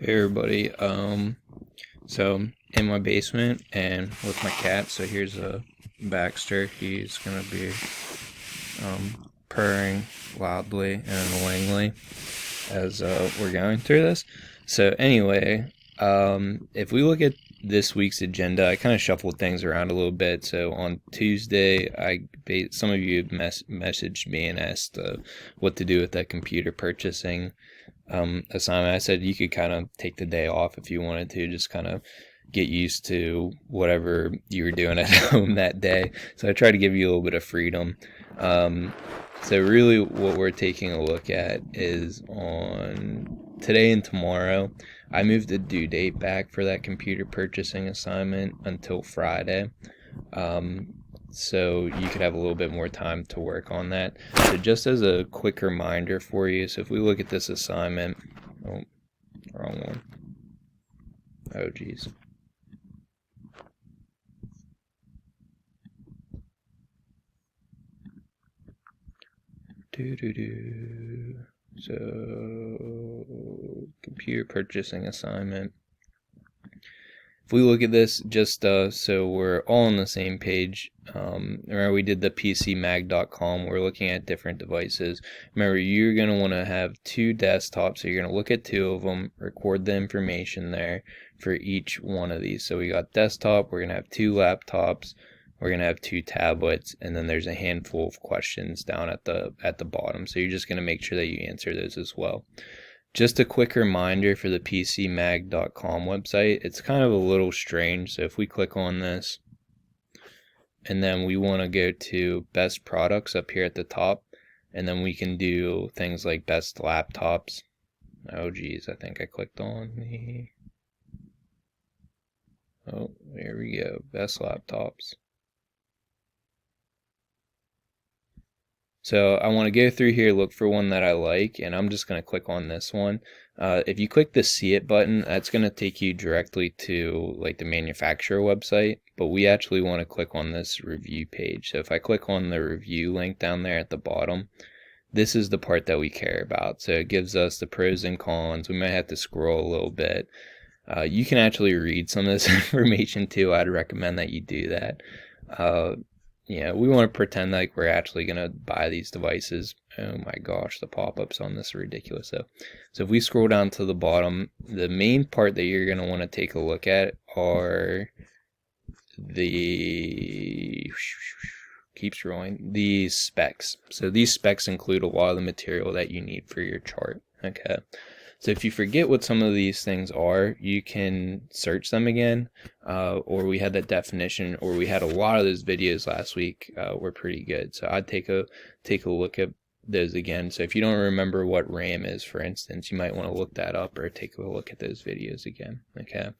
Hey everybody, so in my basement and with my cat, so here's Baxter. He's gonna be purring loudly and annoyingly as we're going through this. So anyway, if we look at this week's agenda, I kind of shuffled things around a little bit. So on Tuesday, some of you messaged me and asked what to do with that computer purchasing assignment. I said you could kind of take the day off if you wanted to, just kind of get used to whatever you were doing at home that day. So I try to give you a little bit of freedom. Um, so really what we're taking a look at is on today and tomorrow. I moved the due date back for that computer purchasing assignment until Friday. Um, so you could have a little bit more time to work on that. So just as a quick reminder for you, so if we look at this assignment, oh, wrong one. Oh, geez. So, computer purchasing assignment. If we look at this, just so we're all on the same page, remember we did the PCMag.com. We're looking at different devices. Remember, you're going to want to have two desktops, so you're going to look at two of them, record the information there for each one of these. So we got desktop, we're going to have two laptops, we're going to have two tablets, and then there's a handful of questions down at the bottom. So you're just going to make sure that you answer those as well. Just a quick reminder for the PCMag.com website, it's kind of a little strange. So if we click on this and then we want to go to best products up here at the top, and then we can do things like best laptops. Oh geez, I think I clicked on the, oh, there we go, best laptops. So I want to go through here, look for one that I like, and I'm just going to click on this one. If you click the See It button, that's going to take you directly to like the manufacturer website, but we actually want to click on this review page. So if I click on the review link down there at the bottom, this is the part that we care about. So it gives us the pros and cons. We might have to scroll a little bit. You can actually read some of this information too. I'd recommend that you do that. We want to pretend like we're actually going to buy these devices. Oh my gosh, the pop-ups on this are ridiculous. So if we scroll down to the bottom, the main part that you're going to want to take a look at are the, keep scrolling, these specs. So these specs include a lot of the material that you need for your chart. Okay. So if you forget what some of these things are, you can search them again, or we had that definition, or we had a lot of those videos last week were pretty good. So I'd take a look at those again. So if you don't remember what RAM is, for instance, you might want to look that up or take a look at those videos again. Okay.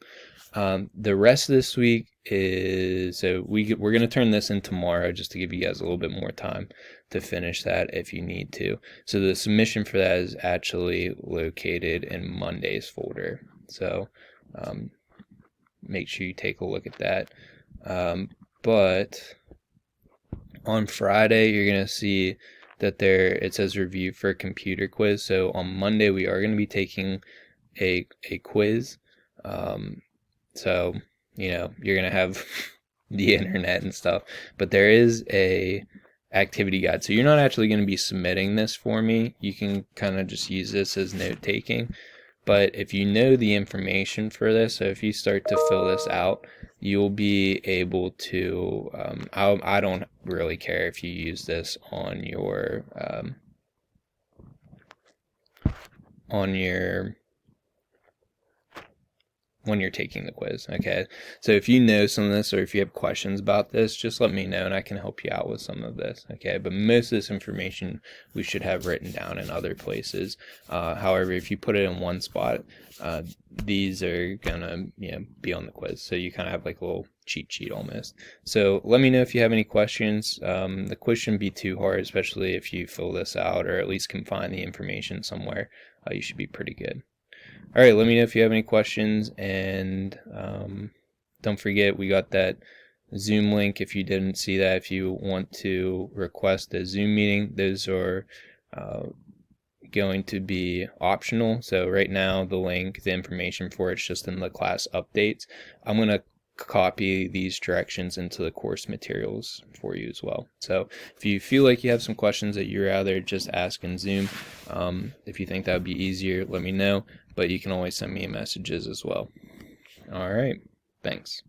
The rest of this week is, so we're going to turn this in tomorrow just to give you guys a little bit more time to finish that if you need to. So the submission for that is actually located in Monday's folder. So make sure you take a look at that. But on Friday, you're going to see that it says review for a computer quiz. So on Monday, we are going to be taking a quiz. So, you're going to have the internet and stuff, but there is a activity guide. So you're not actually going to be submitting this for me. You can kind of just use this as note taking. But if you know the information for this, so if you start to fill this out, you'll be able to, I don't really care if you use this on your when you're taking the quiz. Okay, so if you know some of this or if you have questions about this, just let me know and I can help you out with some of this. Okay, but most of this information we should have written down in other places. However, if you put it in one spot, these are gonna be on the quiz, so you kind of have like a little cheat sheet almost. So let me know if you have any questions. The quiz shouldn't be too hard, especially if you fill this out or at least can find the information somewhere. You should be pretty good. All right, let me know if you have any questions, and don't forget we got that Zoom link if you didn't see that. If you want to request a Zoom meeting, those are going to be optional. So right now the link, the information for it's just in the class updates. I'm going to copy these directions into the course materials for you as well. So if you feel like you have some questions that you'd rather just ask in Zoom, if you think that would be easier, let me know, but you can always send me messages as well. All right, thanks.